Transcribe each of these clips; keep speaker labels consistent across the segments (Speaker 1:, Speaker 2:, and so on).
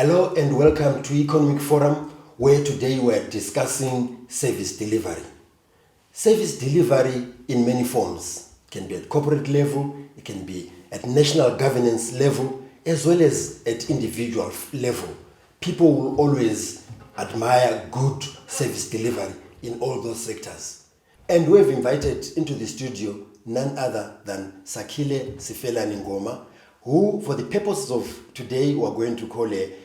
Speaker 1: Hello and welcome to Economic Forum, where today we're discussing service delivery. Service delivery in many forms. It can be at corporate level, it can be at national governance level, as well as at individual level. People will always admire good service delivery in all those sectors. And we've invited into the studio none other than Sifelani-Ngoma, who, for the purposes of today, we're going to call a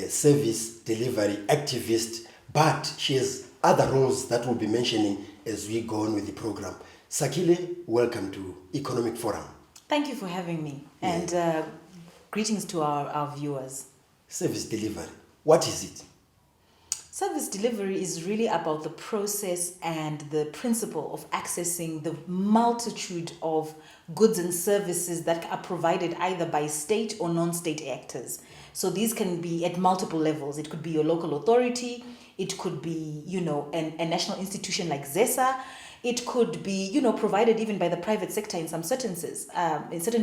Speaker 1: service delivery activist, but she has other roles that we'll be mentioning as we go on with the program. Sakile, welcome to Economic Forum.
Speaker 2: Thank you for having me, and greetings to our viewers.
Speaker 1: Service delivery, what is it?
Speaker 2: Service delivery is really about the process and the principle of accessing the multitude of goods and services that are provided either by state or non-state actors. So these can be at multiple levels. It could be your local authority, it could be, a national institution like ZESA, it could be, provided even by the private sector in some certain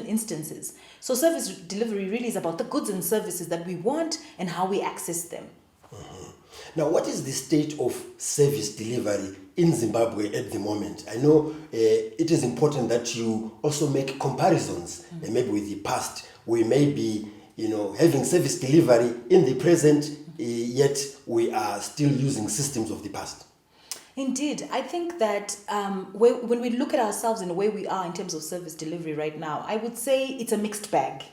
Speaker 2: instances. So service delivery really is about the goods and services that we want and how we access them.
Speaker 1: Mm-hmm. Now, what is the state of service delivery in Zimbabwe at the moment? I know it is important that you also make comparisons, maybe with the past. We may be, having service delivery in the present, yet we are still using systems of the past.
Speaker 2: Indeed. I think that when we look at ourselves and where we are in terms of service delivery right now, I would say it's a mixed bag.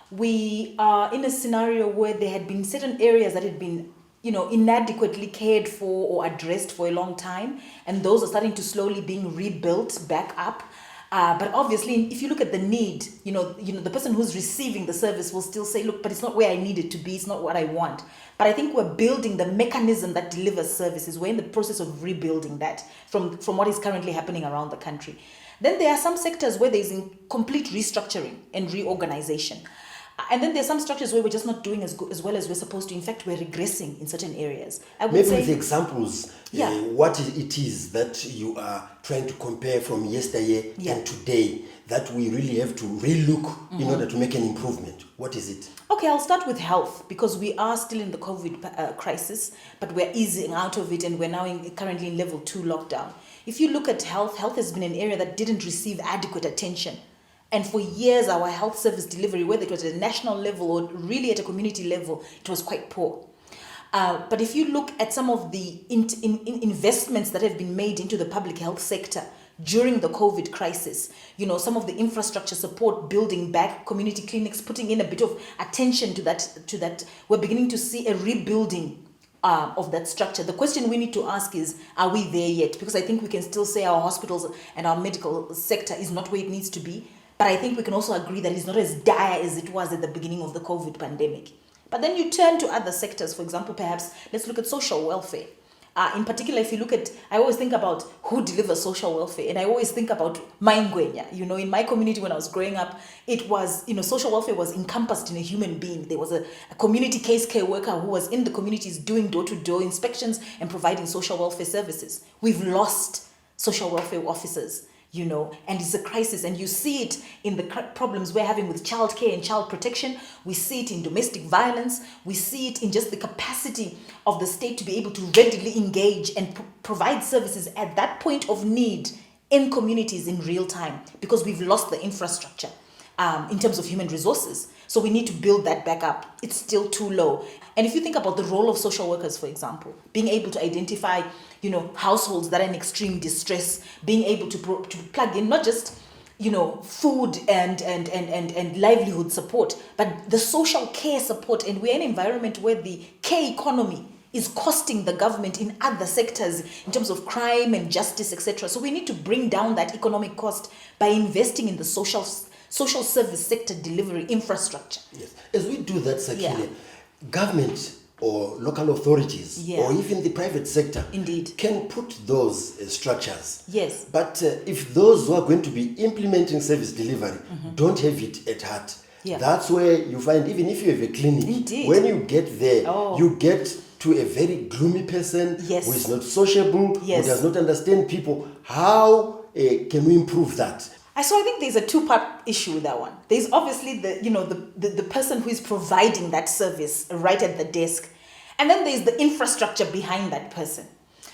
Speaker 2: We are in a scenario where there had been certain areas that had been inadequately cared for or addressed for a long time, and those are starting to slowly being rebuilt back up. But obviously, if you look at the need, the person who's receiving the service will still say, look, but it's not where I need it to be, it's not what I want. But I think we're building the mechanism that delivers services. We're in the process of rebuilding that from what is currently happening around the country. Then there are some sectors where there's complete restructuring and reorganization. And then there's some structures where we're just not doing as well as we're supposed to. In fact, we're regressing in certain areas. I would
Speaker 1: Maybe
Speaker 2: say,
Speaker 1: with examples, what it is that you are trying to compare from yesteryear and today that we really have to relook in order to make an improvement. What is it?
Speaker 2: Okay, I'll start with health, because we are still in the COVID crisis, but we're easing out of it, and we're now currently in level 2 lockdown. If you look at health has been an area that didn't receive adequate attention. And for years, our health service delivery, whether it was at a national level or really at a community level, it was quite poor. But if you look at some of the investments that have been made into the public health sector during the COVID crisis, some of the infrastructure support, building back community clinics, putting in a bit of attention to that, we're beginning to see a rebuilding of that structure. The question we need to ask is, are we there yet? Because I think we can still say our hospitals and our medical sector is not where it needs to be. But I think we can also agree that it's not as dire as it was at the beginning of the COVID pandemic. But then you turn to other sectors. For example, perhaps let's look at social welfare. In particular, if you look at, I always think about who delivers social welfare. And I always think about Maingwenya. In my community when I was growing up, it was, social welfare was encompassed in a human being. There was a community case care worker who was in the communities doing door-to-door inspections and providing social welfare services. We've lost social welfare officers. And it's a crisis, and you see it in the problems we're having with childcare and child protection. We see it in domestic violence. We see it in just the capacity of the state to be able to readily engage and provide services at that point of need in communities in real time, because we've lost the infrastructure in terms of human resources. So we need to build that back up. It's still too low. And if you think about the role of social workers, for example, being able to identify, households that are in extreme distress, being able to plug in not just, food and livelihood support, but the social care support. And we're in an environment where the care economy is costing the government in other sectors in terms of crime and justice, etc. So we need to bring down that economic cost by investing in the social service sector delivery infrastructure.
Speaker 1: Yes. As we do that, Sakile, government or local authorities or even the private sector can put those structures.
Speaker 2: Yes.
Speaker 1: But if those who are going to be implementing service delivery don't have it at heart, that's where you find, even if you have a clinic, when you get there, you get to a very gloomy person who is not sociable, who does not understand people. How can we improve that?
Speaker 2: So I think there's a two-part issue with that one. There's obviously the person who is providing that service right at the desk, and then there's the infrastructure behind that person.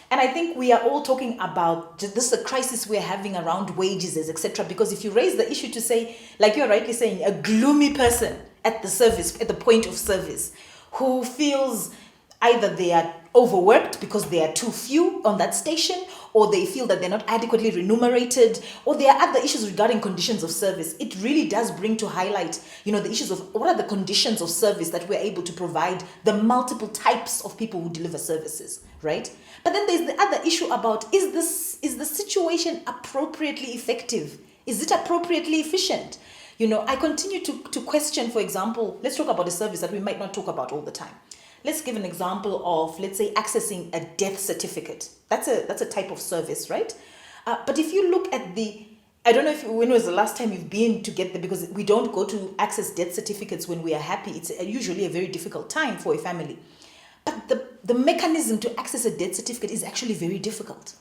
Speaker 2: And I think we are all talking about this is a crisis we're having around wages, etc. Because if you raise the issue to say, like you're rightly saying, a gloomy person at the point of service, who feels either they are overworked because they are too few on that station, or they feel that they're not adequately remunerated, or there are other issues regarding conditions of service. It really does bring to highlight, the issues of what are the conditions of service that we're able to provide the multiple types of people who deliver services, right? But then there's the other issue about, is the situation appropriately effective? Is it appropriately efficient? I continue to question, for example, let's talk about a service that we might not talk about all the time. Let's give an example of, let's say, accessing a death certificate. That's a type of service, right? But if you look at I don't know when was the last time you've been to get there, because we don't go to access death certificates when we are happy. It's usually a very difficult time for a family. But the mechanism to access a death certificate is actually very difficult.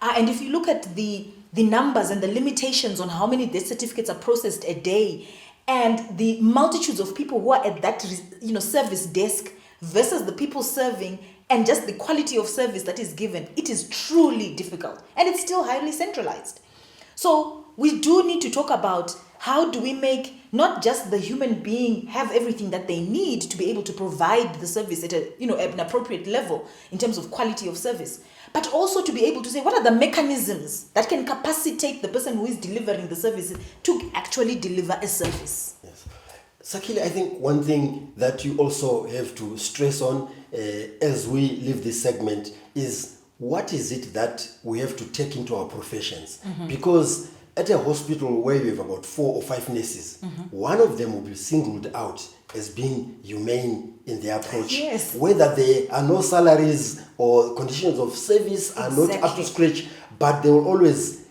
Speaker 2: And if you look at the numbers and the limitations on how many death certificates are processed a day, and the multitudes of people who are at that service desk versus the people serving, and just the quality of service that is given, it is truly difficult, and it's still highly centralized. So we do need to talk about how do we make not just the human being have everything that they need to be able to provide the service at an appropriate level in terms of quality of service, but also to be able to say what are the mechanisms that can capacitate the person who is delivering the services to actually deliver a service.
Speaker 1: Yes. Sakile, I think one thing that you also have to stress on as we leave this segment is what is it that we have to take into our professions? Mm-hmm. Because at a hospital where you have about 4 or 5 nurses, mm-hmm. one of them will be singled out as being humane in their approach.
Speaker 2: Yes.
Speaker 1: Whether there are no salaries or conditions of service are not up to scratch, but they will always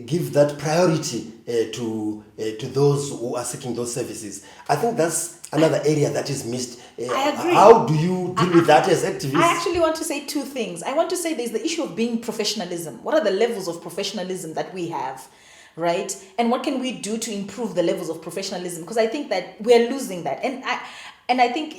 Speaker 1: give that priority to those who are seeking those services. I think that's another area that is missed.
Speaker 2: I agree.
Speaker 1: How do you deal with that as activists?
Speaker 2: I actually want to say 2 things. I want to say there's the issue of being professionalism. What are the levels of professionalism that we have? Right? And what can we do to improve the levels of professionalism? Because I think that we're losing that. And I think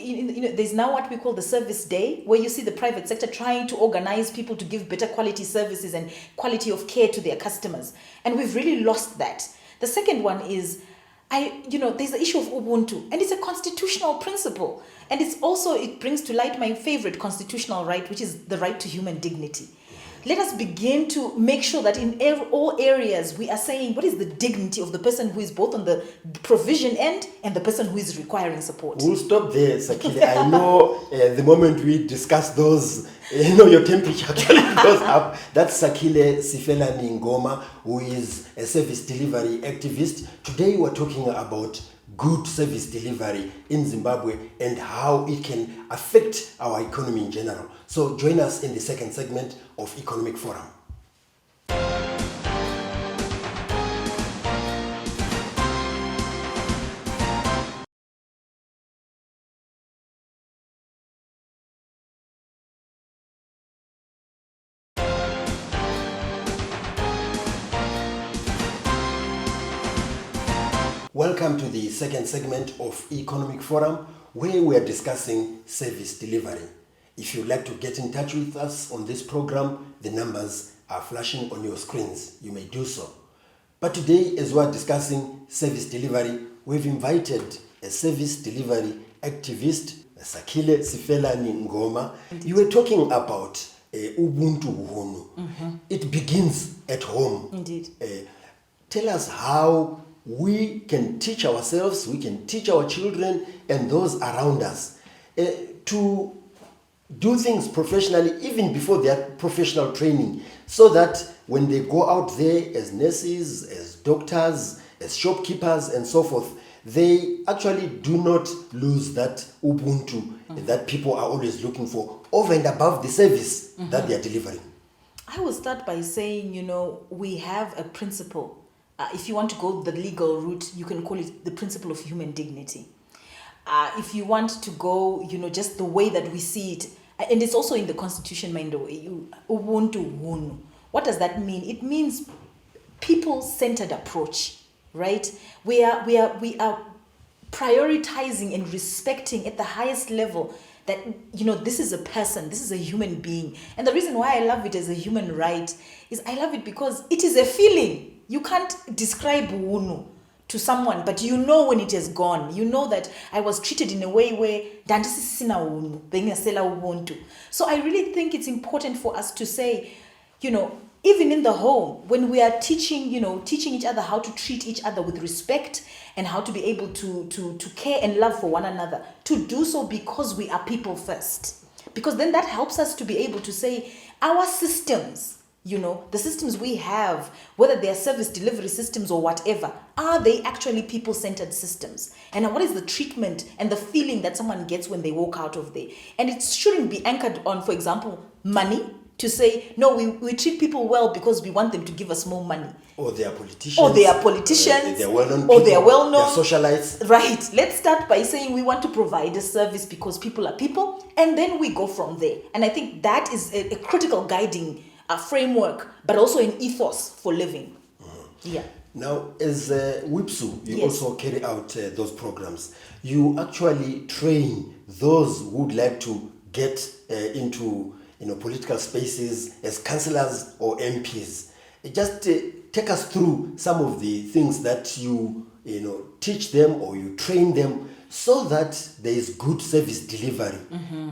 Speaker 2: there's now what we call the service day, where you see the private sector trying to organize people to give better quality services and quality of care to their customers. And we've really lost that. The second one is, there's the issue of Ubuntu, and it's a constitutional principle. And it brings to light my favorite constitutional right, which is the right to human dignity. Let us begin to make sure that in all areas we are saying what is the dignity of the person who is both on the provision end and the person who is requiring support.
Speaker 1: We'll stop there, Sakile. I know the moment we discuss those, your temperature actually goes up. That's Sakile Sifelani-Ngoma, who is a service delivery activist. Today we're talking about good service delivery in Zimbabwe and how it can affect our economy in general. So join us in the second segment of Economic Forum. Welcome to the second segment of Economic Forum, where we are discussing service delivery. If you'd like to get in touch with us on this program, the numbers are flashing on your screens. You may do so. But today, as we're discussing service delivery, we've invited a service delivery activist, Sakile Sifelani-Ngoma. You were talking about Ubuntu Uhunu. Mm-hmm. It begins at home.
Speaker 2: Indeed.
Speaker 1: Tell us how we can teach ourselves, we can teach our children and those around us to do things professionally even before their professional training, so that when they go out there as nurses, as doctors, as shopkeepers and so forth, they actually do not lose that Ubuntu that people are always looking for over and above the service that they are delivering.
Speaker 2: I will start by saying, we have a principle. If you want to go the legal route, you can call it the principle of human dignity. If you want to go, just the way that we see it, and it's also in the Constitution, mind the way, Ubuntu Uhunu. What does that mean? It means people-centered approach, right? We are prioritizing and respecting at the highest level that, this is a person, this is a human being. And the reason why I love it as a human right is I love it because it is a feeling. You can't describe wunu to someone, but you know when it has gone. You know that I was treated in a way where so I really think it's important for us to say, even in the home, when we are teaching each other how to treat each other with respect and how to be able to care and love for one another, to do so because we are people first. Because then that helps us to be able to say our systems, the systems we have, whether they are service delivery systems or whatever, are they actually people-centered systems? And what is the treatment and the feeling that someone gets when they walk out of there? And it shouldn't be anchored on, for example, money, to say, no, we treat people well because we want them to give us more money.
Speaker 1: Or they are politicians.
Speaker 2: They are well-known
Speaker 1: Or
Speaker 2: they are well-known.
Speaker 1: They're socialites.
Speaker 2: Right. Let's start by saying we want to provide a service because people are people, and then we go from there. And I think that is a critical guiding framework, but also an ethos for living. Mm-hmm. Yeah.
Speaker 1: Now, as WIPSU, you
Speaker 2: Yes.
Speaker 1: also carry out those programs. You actually train those who would like to get into political spaces as councillors or MPs. Just take us through some of the things that you teach them or you train them so that there is good service delivery,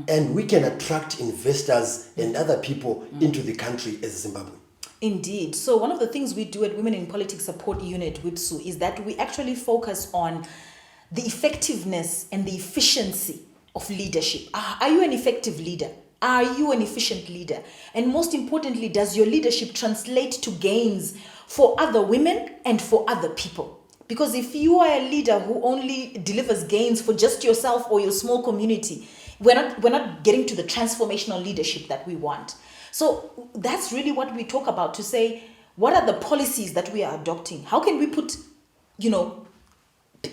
Speaker 1: and we can attract investors and other people into the country as Zimbabwe.
Speaker 2: Indeed. So one of the things we do at Women in Politics Support Unit, WIPSU, is that we actually focus on the effectiveness and the efficiency of leadership. Are you an effective leader? Are you an efficient leader? And most importantly, does your leadership translate to gains for other women and for other people? Because if you are a leader who only delivers gains for just yourself or your small community, we're not getting to the transformational leadership that we want. So that's really what we talk about, to say, what are the policies that we are adopting? How can we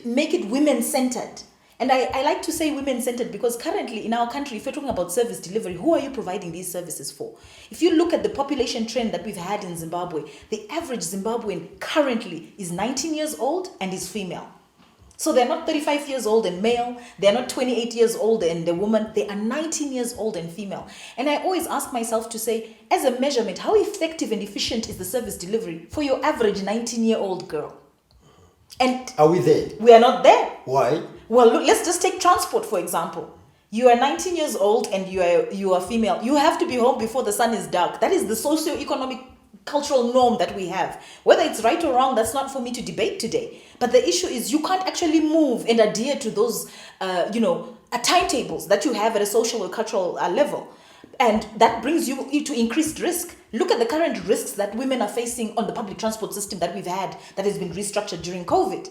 Speaker 2: make it women-centered? And I like to say women-centered because currently in our country, if you're talking about service delivery, who are you providing these services for? If you look at the population trend that we've had in Zimbabwe, the average Zimbabwean currently is 19 years old and is female. So they're not 35 years old and male. They're not 28 years old and a woman. They are 19 years old and female. And I always ask myself to say, as a measurement, how effective and efficient is the service delivery for your average 19-year-old girl? And
Speaker 1: are we there?
Speaker 2: We are not there.
Speaker 1: Why?
Speaker 2: Well, look, let's just take transport, for example. You are 19 years old and you are female. You have to be home before the sun is dark. That is the socio-economic cultural norm that we have. Whether it's right or wrong, that's not for me to debate today. But the issue is you can't actually move and adhere to those, timetables that you have at a social or cultural level. And that brings you to increased risk. Look at the current risks that women are facing on the public transport system that we've had that has been restructured during COVID.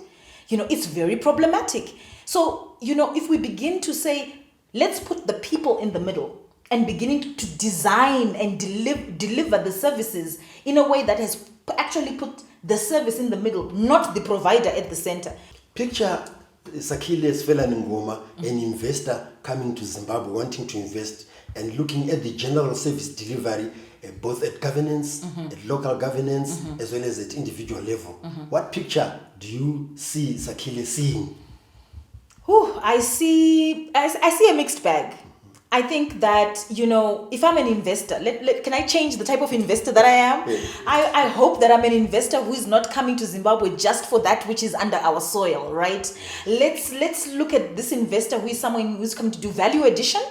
Speaker 2: It's very problematic. So, if we begin to say, let's put the people in the middle and beginning to design and deliver the services in a way that has actually put the service in the middle, not the provider at the center.
Speaker 1: Picture Sifelani-Ngoma, an investor coming to Zimbabwe, wanting to invest and looking at the general service delivery, both at governance, at local governance, as well as at individual level. What picture do you see Sakile seeing?
Speaker 2: I see a mixed bag. I think that, if I'm an investor, can I change the type of investor that I am?
Speaker 1: Yeah.
Speaker 2: I hope that I'm an investor who is not coming to Zimbabwe just for that which is under our soil, right? Let's look at this investor who is someone who's coming to do value addition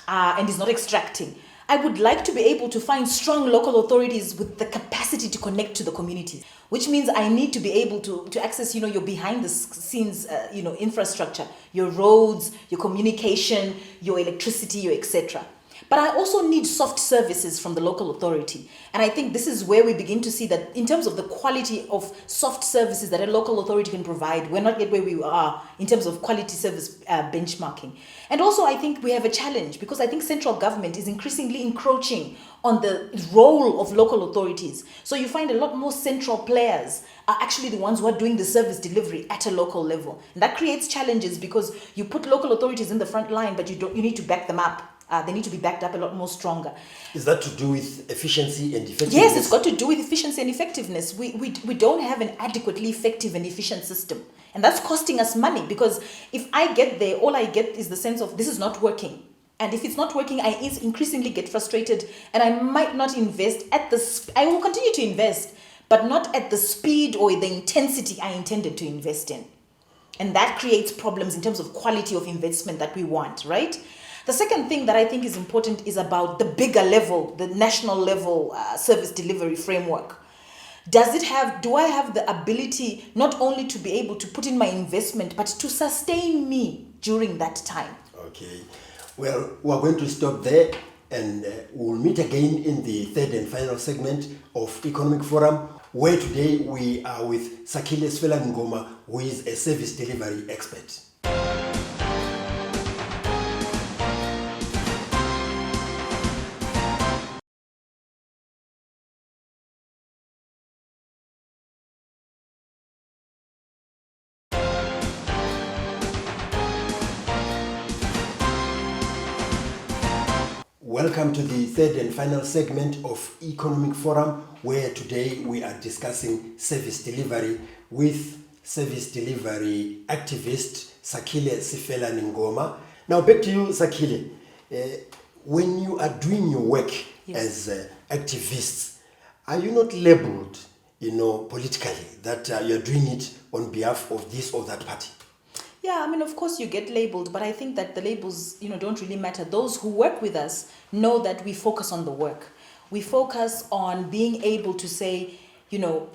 Speaker 2: and is not extracting. I would like to be able to find strong local authorities with the capacity to connect to the communities, which means I need to be able to access, your behind the scenes, infrastructure, your roads, your communication, your electricity, your etc. But I also need soft services from the local authority. And I think this is where we begin to see that in terms of the quality of soft services that a local authority can provide, we're not yet where we are in terms of quality service benchmarking. And also I think we have a challenge because I think central government is increasingly encroaching on the role of local authorities. So you find a lot more central players are actually the ones who are doing the service delivery at a local level. And that creates challenges because you put local authorities in the front line, but you need to back them up They need to be backed up a lot more stronger.
Speaker 1: Is that to do with efficiency and effectiveness?
Speaker 2: Yes, it's got to do with efficiency and effectiveness. We don't have an adequately effective and efficient system. And that's costing us money, because if I get there, all I get is the sense of this is not working. And if it's not working, I increasingly get frustrated, and I might not invest at I will continue to invest, but not at the speed or the intensity I intended to invest in. And that creates problems in terms of quality of investment that we want, right? The second thing that I think is important is about the bigger level, the national level service delivery framework. Do I have the ability not only to be able to put in my investment, but to sustain me during that time?
Speaker 1: Okay. Well, we're going to stop there, and we'll meet again in the third and final segment of Economic Forum, where today we are with Sifelani-Ngoma, who is a service delivery expert. Welcome to the third and final segment of Economic Forum, where today we are discussing service delivery with service delivery activist Sifelani-Ngoma. Now back to you, Sakile. When you are doing your work as activists, are you not labeled, politically, that you're doing it on behalf of this or that party?
Speaker 2: Yeah, I mean, of course you get labeled, but I think that the labels, don't really matter. Those who work with us know that we focus on the work. We focus on being able to say,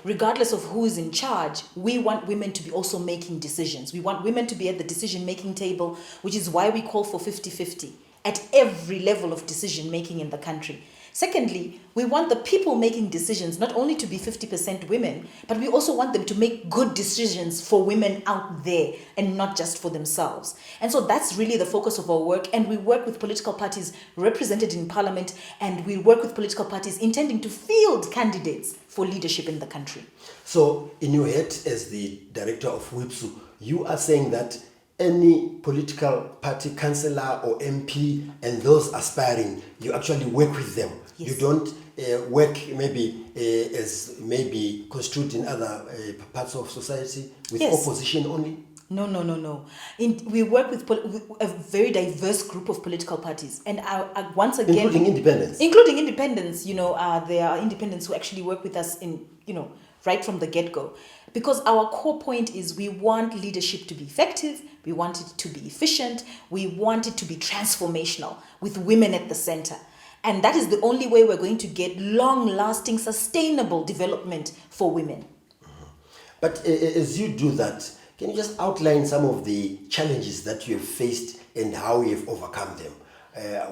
Speaker 2: regardless of who is in charge, we want women to be also making decisions. We want women to be at the decision-making table, which is why we call for 50-50 at every level of decision-making in the country. Secondly, we want the people making decisions not only to be 50% women, but we also want them to make good decisions for women out there and not just for themselves. And so that's really the focus of our work. And we work with political parties represented in parliament, and we work with political parties intending to field candidates for leadership in the country.
Speaker 1: So in your head, as the director of WIPSU, you are saying that any political party councillor or MP and those aspiring, you actually work with them. Yes. You don't work maybe as maybe construed in other parts of society with opposition only?
Speaker 2: No. We work with a very diverse group of political parties. And once again...
Speaker 1: Including independents?
Speaker 2: Including independents. There are independents who actually work with us right from the get-go. Because our core point is we want leadership to be effective, we want it to be efficient, we want it to be transformational with women at the center. And that is the only way we're going to get long-lasting, sustainable development for women.
Speaker 1: Mm-hmm. But as you do that, can you just outline some of the challenges that you have faced and how you have overcome them?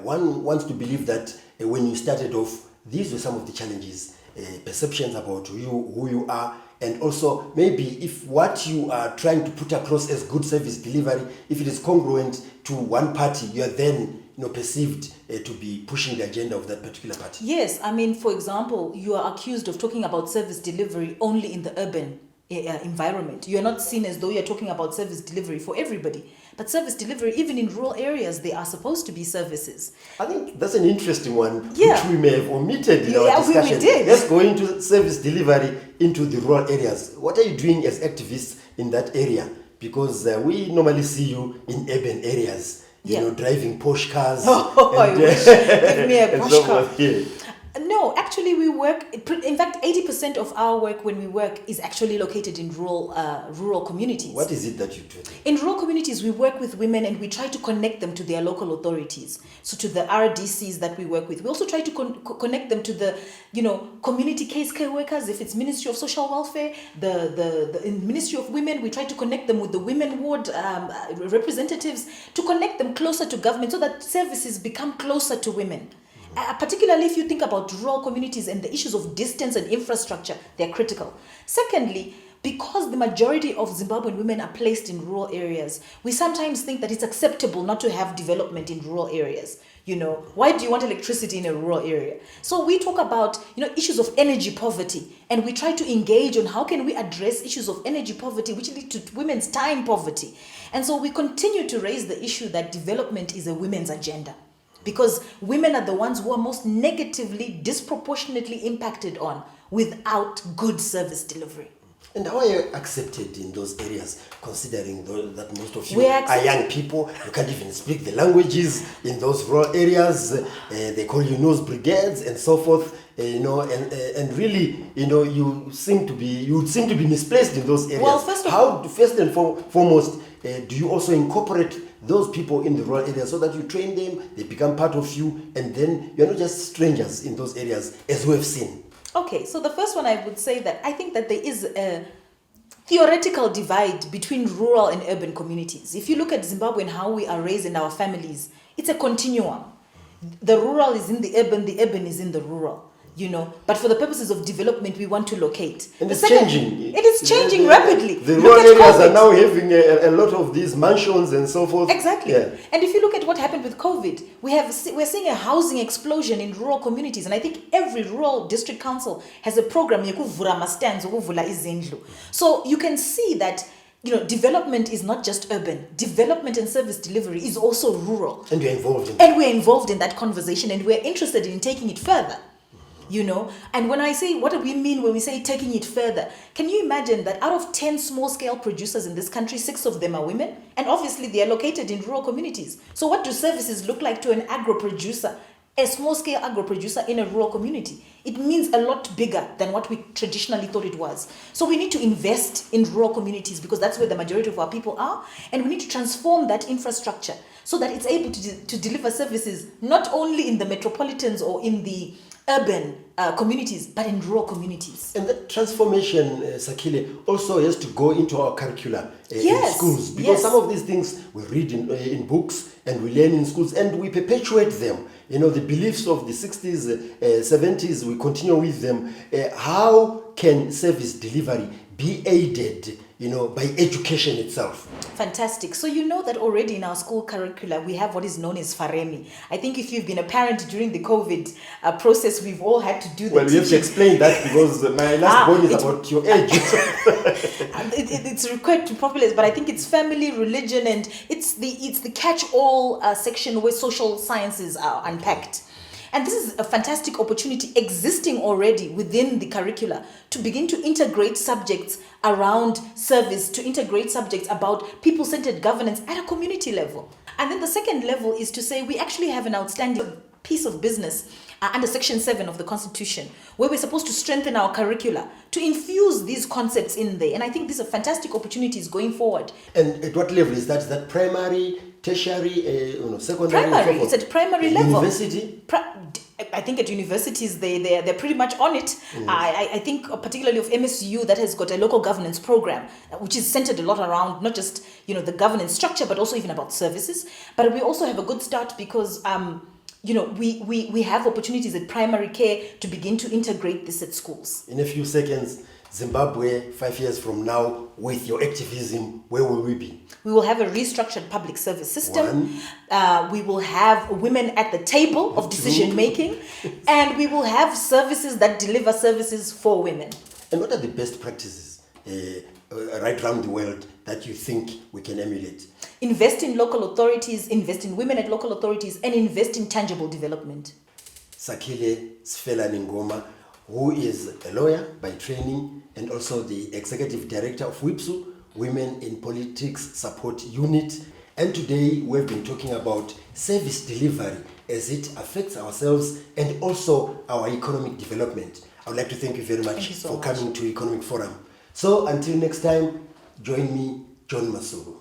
Speaker 1: One wants to believe that when you started off, these were some of the challenges, perceptions about who you are, and also maybe if what you are trying to put across as good service delivery, if it is congruent to one party, you are then perceived to be pushing the agenda of that particular party.
Speaker 2: Yes, I mean, for example, you are accused of talking about service delivery only in the urban environment. You are not seen as though you are talking about service delivery for everybody. But service delivery, even in rural areas, they are supposed to be services.
Speaker 1: I think that's an interesting one, which we may have omitted in our discussion.
Speaker 2: We did.
Speaker 1: Let's go into service delivery into the rural areas. What are you doing as activists in that area? Because we normally see you in urban areas, driving Porsche cars.
Speaker 2: I wish. Give me a Porsche car.
Speaker 1: Yeah.
Speaker 2: No, actually we work, in fact 80% of our work when we work is actually located in rural communities.
Speaker 1: What is it that you do?
Speaker 2: In rural communities we work with women and we try to connect them to their local authorities. So to the RDCs that we work with. We also try to connect them to the, community case care workers, if it's Ministry of Social Welfare, the Ministry of Women, we try to connect them with the women ward representatives to connect them closer to government so that services become closer to women. Particularly if you think about rural communities and the issues of distance and infrastructure, they're critical. Secondly, because the majority of Zimbabwean women are placed in rural areas, we sometimes think that it's acceptable not to have development in rural areas. Why do you want electricity in a rural area? So we talk about, issues of energy poverty, and we try to engage on how can we address issues of energy poverty, which lead to women's time poverty. And so we continue to raise the issue that development is a women's agenda. because women are the ones who are most negatively, disproportionately impacted on without good service delivery.
Speaker 1: And how are you accepted in those areas, considering that most of you
Speaker 2: We're
Speaker 1: are young people? You can't even speak the languages in those rural areas. They call you nose brigades and so forth. And really, you would seem to be misplaced in those areas.
Speaker 2: Well, first
Speaker 1: and foremost, do you also incorporate those people in the rural areas so that you train them, they become part of you, and then you're not just strangers in those areas, as we have seen?
Speaker 2: Okay, so the first one I would say that I think that there is a theoretical divide between rural and urban communities. If you look at Zimbabwe and how we are raised in our families, it's a continuum. The rural is in the urban is in the rural. But for the purposes of development, we want to locate.
Speaker 1: And it's changing.
Speaker 2: It is changing rapidly.
Speaker 1: The rural areas are now having a lot of these mansions and so forth.
Speaker 2: Exactly.
Speaker 1: Yeah.
Speaker 2: And if you look at what happened with COVID, we're seeing a housing explosion in rural communities. And I think every rural district council has a program. So you can see that development is not just urban. Development and service delivery is also rural.
Speaker 1: And we're involved in
Speaker 2: that. And we're involved in that conversation, and we're interested in taking it further. And when I say, what do we mean when we say taking it further? Can you imagine that out of 10 small-scale producers in this country, 6 of them are women? And obviously, they are located in rural communities. So what do services look like to an agro-producer, a small-scale agro-producer in a rural community? It means a lot bigger than what we traditionally thought it was. So we need to invest in rural communities because that's where the majority of our people are. And we need to transform that infrastructure so that it's able to deliver services not only in the metropolitans or in the urban communities, but in rural communities.
Speaker 1: And that transformation, Sakile, also has to go into our curricula in schools. Because some of these things we read in books and we learn in schools and we perpetuate them. The beliefs of the 60s, 70s, we continue with them. How can service delivery be aided, by education itself?
Speaker 2: Fantastic. So you know that already in our school curricula, we have what is known as Faremi. I think if you've been a parent during the COVID process, we've all had to do that.
Speaker 1: Well, you have to explain that because my last born is about your age.
Speaker 2: It's required to populate, but I think it's family, religion, and it's the catch-all section where social sciences are unpacked. And this is a fantastic opportunity existing already within the curricula to begin to integrate subjects around service, to integrate subjects about people-centered governance at a community level. And then the second level is to say we actually have an outstanding piece of business under Section 7 of the Constitution, where we're supposed to strengthen our curricula, to infuse these concepts in there. And I think these are fantastic opportunities going forward.
Speaker 1: And at what level is that? Is that primary, tertiary, secondary?
Speaker 2: Primary. It's at primary level.
Speaker 1: University?
Speaker 2: I think at universities they're pretty much on it. Yes. I think particularly of MSU that has got a local governance program which is centered a lot around not just the governance structure but also even about services. But we also have a good start because we have opportunities at primary care to begin to integrate this at schools.
Speaker 1: In a few seconds, Zimbabwe 5 years from now, with your activism, where will we be?
Speaker 2: We will have a restructured public service system. We will have women at the table of decision making, and we will have services that deliver services for women.
Speaker 1: And what are the best practices right around the world that you think we can emulate?
Speaker 2: Invest in local authorities, invest in women at local authorities, and invest in tangible development.
Speaker 1: Sakile Sifelani-Ngoma, who is a lawyer by training and also the executive director of WIPSU, Women in Politics Support Unit. And today we've been talking about service delivery as it affects ourselves and also our economic development. I would like to thank you very much for coming to Economic Forum. So until next time, join me, John Masubu.